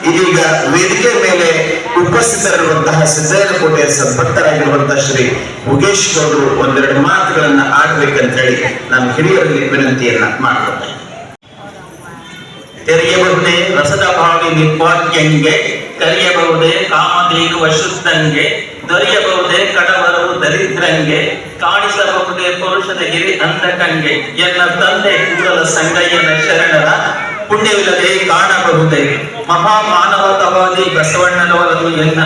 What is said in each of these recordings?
ಇದೀಗ ವೇದಿಕೆ ಮೇಲೆ ಉಪಸ್ಥಿತರಿರುವಂತಹ ಸಿದ್ದಯ್ಯನಕೋಟೆಯ ಸದ್ಭಕ್ತರಾಗಿರುವಂತಹ ಶ್ರೀ ಮುಗೇಶ್ ಗೌಡರು ಒಂದೆರಡು ಮಾತುಗಳನ್ನ ಆಡ್ಬೇಕಂತ ಹೇಳಿ ನಾನು ಹಿರಿಯರಲ್ಲಿ ವಿನಂತಿಯನ್ನ ಮಾಡ್ಕೊಳ್ತೇನೆ. ತೆರೆಯಬಹುದೇ ರಸದ ಭಾವಿ ನಿರ್ವಾಕ್ಯಂಗೆ, ಕರೆಯಬಹುದೇ ಕಾಮಧೇನು ವಶುದ್ಧಂಗೆ, ದೊರೆಯಬಹುದೇ ಕಡವರವು ದರಿದ್ರಂಗೆ, ಕಾಣಿಸಬಹುದೇ ಪುರುಷದ ಹಿರಿ ಅಂಧಕಂಗೆ, ಎನ್ನ ತಂದೆ ಕೂಡಲ ಸಂಗಯ್ಯನ ಶರಣರ ಪುಣ್ಯವಿಲ್ಲದೆ ಕಾಣಬಹುದೇ ಮಹಾಮಾನವತವಾದಿ ಬಸವಣ್ಣನವರನ್ನು ಎನ್ನ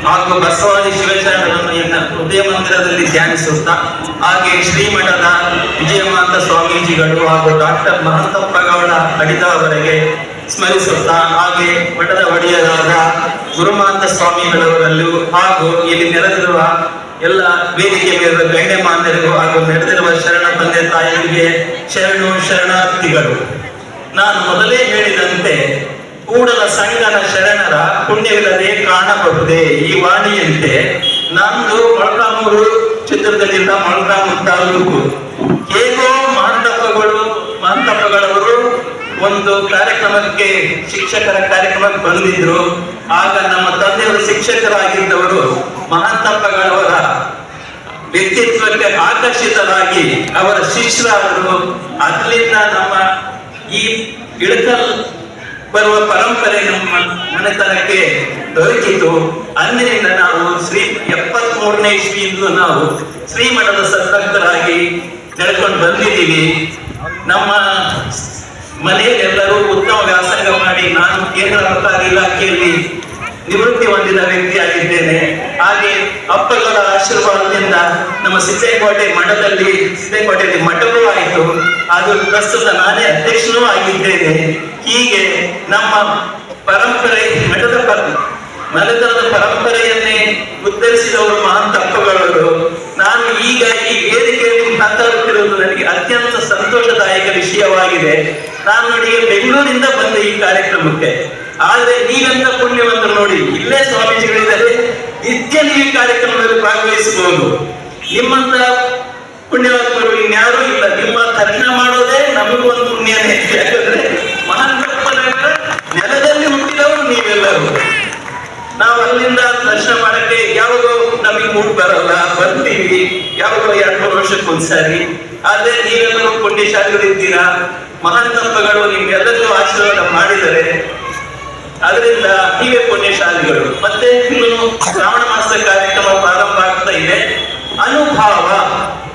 ಹಾಗೂ ಬಸವಾದಿ ಶಿವಶರಣರನ್ನು ಎನ್ನ ಹೃದಯ ಮಂದಿರದಲ್ಲಿ ಧ್ಯಾನಿಸುತ್ತಾ, ಹಾಗೆ ಶ್ರೀಮಠದ ವಿಜಯಮಾಂತ ಸ್ವಾಮೀಜಿಗಳು ಹಾಗೂ ಡಾಕ್ಟರ್ ಮಹಂತಪ್ಪಗೌಡ ಕಡಿದವರೆಗೆ ಸ್ಮರಿಸುತ್ತಾ, ಹಾಗೆ ಮಠದ ಒಡೆಯರಾದ ಗುರುಮಾಂತ ಸ್ವಾಮಿಗಳವರಲ್ಲೂ ಹಾಗೂ ಇಲ್ಲಿ ನೆರೆದಿರುವ ಎಲ್ಲ ವೇದಿಕೆ ಮೇಲಿರುವ ಗಣ್ಯಮಾನ್ಯರಿಗೂ ಹಾಗೂ ನಡೆದಿರುವ ಶರಣ ತಂದೆ ತಾಯಿಗಳಿಗೆ ಶರಣಾರ್ಥಿಗಳು. ನಾನು ಮೊದಲೇ ಹೇಳಿದಂತೆ ಕೂಡಲ ಸಂಗನ ಶರಣರ ಪುಣ್ಯವಿಲ್ಲದೆ ಕಾಣಬಹುದೇ ಈ ವಾಣಿಯಂತೆ ನಂದು ಮೊಳಕಾಮೂರು ಚಿತ್ರದುರ್ಗ ಜಿಲ್ಲಾ ಮೊಳಕಾಮೂರು ತಾಲೂಕು. ಹೇಗೋ ಮಹಂತಪ್ಪಗಳವರು ಒಂದು ಕಾರ್ಯಕ್ರಮಕ್ಕೆ ಶಿಕ್ಷಕರ ಕಾರ್ಯಕ್ರಮಕ್ಕೆ ಬಂದಿದ್ರು. ಆಗ ನಮ್ಮ ತಂದೆಯವರು ಶಿಕ್ಷಕರಾಗಿದ್ದವರು ಮಹಂತಪ್ಪಗಳವರ ವ್ಯಕ್ತಿತ್ವಕ್ಕೆ ಆಕರ್ಷಿತರಾಗಿ ಅವರ ಶಿಷ್ಯರಾದರು. ಅದರಿಂದ ನಮ್ಮ ಈ ಇಳಕಲ್ ಬರುವ ಪರಂಪರೆ ನಮ್ಮ ಮನೆತನಕ್ಕೆ ದೊರಕಿತು. ಅಂದಿನಿಂದ ನಾವು 73ನೇ ಇಸ್ವಿಯಿಂದ ನಾವು ಶ್ರೀಮಠದ ಸದ್ಭಕ್ತರಾಗಿ ನಡೆದುಕೊಂಡು ಬಂದಿದ್ದೀವಿ. ನಮ್ಮ ಮನೆಯಲ್ಲಿ ಎಲ್ಲರೂ ಉತ್ತಮ ವ್ಯಾಸಂಗ ಮಾಡಿ ನಾನು ಕೇಂದ್ರ ಸರ್ಕಾರಿ ಇಲಾಖೆಯಲ್ಲಿ ನಿವೃತ್ತಿ ಹೊಂದಿದ ವ್ಯಕ್ತಿಯಾಗಿದ್ದೇನೆ. ಹಾಗೆ ಅಪ್ಪಗಳ ಆಶೀರ್ವಾದದಿಂದ ನಮ್ಮ ಸಿದ್ದೇಕೋಟೆಯಲ್ಲಿ ಮಠವೂ ಆಯಿತು. ಅದು ಪ್ರಸ್ತುತ ನಾನೇ ಅಧ್ಯಕ್ಷನೂ ಆಗಿದ್ದೇನೆ. ಹೀಗೆ ನಮ್ಮ ಪರಂಪರೆ ಮನೆತನದ ಪರಂಪರೆಯನ್ನೇ ಉತ್ತರಿಸಿದವರು ಮಹಂತಪ್ಪಗಳವರು. ನಾನು ಈಗ ಈ ವೇದಿಕೆಯಲ್ಲಿ ಮಾತಾಡುತ್ತಿರುವುದು ನನಗೆ ಅತ್ಯಂತ ಸಂತೋಷದಾಯಕ ವಿಷಯವಾಗಿದೆ. ನಾನು ನೋಡಿ ಬೆಂಗಳೂರಿಂದ ಬಂದೆ ಈ ಕಾರ್ಯಕ್ರಮಕ್ಕೆ. ಆದ್ರೆ ನೀವೆಂತ ಪುಣ್ಯವಂತರು ನೋಡಿ, ಇಲ್ಲೇ ಸ್ವಾಮೀಜಿಗಳಿದ್ದಾರೆ, ನಿತ್ಯ ನೀವು ಈ ಕಾರ್ಯಕ್ರಮದಲ್ಲಿ ಭಾಗವಹಿಸಬಹುದು. ನಿಮ್ಮಂತ ಪುಣ್ಯವಂತರು ಇನ್ಯಾರೂ ಇಲ್ಲ. ನಿಮ್ಮ ದರ್ಶನ ಮಾಡೋದೇ ನಮಗೂ ಒಂದು ಪುಣ್ಯನೇ. ಯಾಕಂದ್ರೆ ಮಹಾಂತಪ್ಪನವರ ನೆಲದಲ್ಲಿ ಹುಟ್ಟಿದವರು ನೀವೆಲ್ಲರೂ. ನಾವು ಅಲ್ಲಿಂದ ದರ್ಶನ ಮಾಡಕ್ಕೆ ಯಾವಾಗೋ ನಮಗೆ ಮೂಡ್ ಬರಲ್ಲ, ಬರ್ತೀವಿ ಯಾವಾಗೋ 2-3 ವರ್ಷಕ್ಕೊಂದ್ಸಾರಿ. ಆದ್ರೆ ನೀವೆಲ್ಲರೂ ಪುಣ್ಯಶಾಲಿಗಳಿದ್ದೀರಾ. ಮಹಾಂತಪ್ಪಗಳು ನಿಮ್ಗೆಲ್ಲರಿಗೂ ಆಶೀರ್ವಾದ ಮಾಡಿದರೆ, ಅದರಿಂದ ನೀವೇ ಪುಣ್ಯಶಾಲಿಗಳು. ಮತ್ತೆ ಇನ್ನು ಶ್ರಾವಣ ಮಾಸದ ಕಾರ್ಯಕ್ರಮ ಪ್ರಾರಂಭ ಆಗ್ತಾ ಇದೆ. ಅನುಭಾವ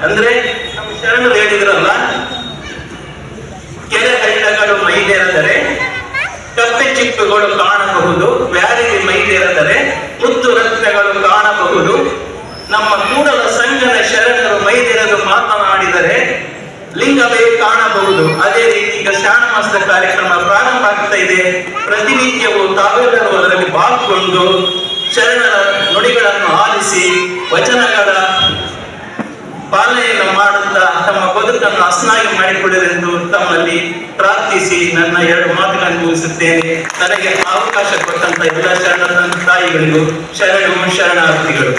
ಅಂದ್ರೆ ನಮ್ಮ ಶರಣರು ಹೇಳಿದ್ರಲ್ಲ, ಕೆರೆ ಹಳ್ಳಗಳು ಮೈದೇರದರೆ ಕಪ್ಪೆ ಚಿಪ್ಪುಗಳು ಕಾಣಬಹುದು, ವ್ಯಾರಿಗೆ ಮೈದೇರದರೆ ಮುದ್ದು ರತ್ನಗಳು ಕಾಣಬಹುದು. ನಮ್ಮ ಕೂಡಲ ಸಂಗನ ಶರಣರು ಮೈದೇರಲು ಮಾತನಾಡಿದರೆ ಲಿಂಗವೇ ಕಾಣಬಹುದು. ಅದೇ ರೀತಿ ಈಗ ಶ್ರಾವಣ ಮಾಸದ ಕಾರ್ಯಕ್ರಮ ಪ್ರಾರಂಭ ಆಗ್ತಾ ಇದೆ. ಪ್ರತಿನಿತ್ಯವೂ ತಾವೆಲ್ಲರೂ ಅದರಲ್ಲಿ ಪಾಲ್ಗೊಂಡು ಶರಣರ ನುಡಿಗಳನ್ನು ಆಲಿಸಿ ವಚನಗಳ ಪಾಲನೆಯನ್ನು ಮಾಡುತ್ತಾ ತಮ್ಮ ಬದುಕನ್ನು ಹಸನಾಗಿ ಮಾಡಿಕೊಳ್ಳಲೆಂದು ತಮ್ಮಲ್ಲಿ ಪ್ರಾರ್ಥಿಸಿ ನನ್ನ 2 ಮಾತುಗಳನ್ನು ಮುಗಿಸುತ್ತೇನೆ. ನನಗೆ ಅವಕಾಶ ಕೊಟ್ಟಂತ ಎಲ್ಲ ಶರಣ ತಾಯಿಗಳಿಗೂ ಶರಣಾರ್ಥಿಗಳು.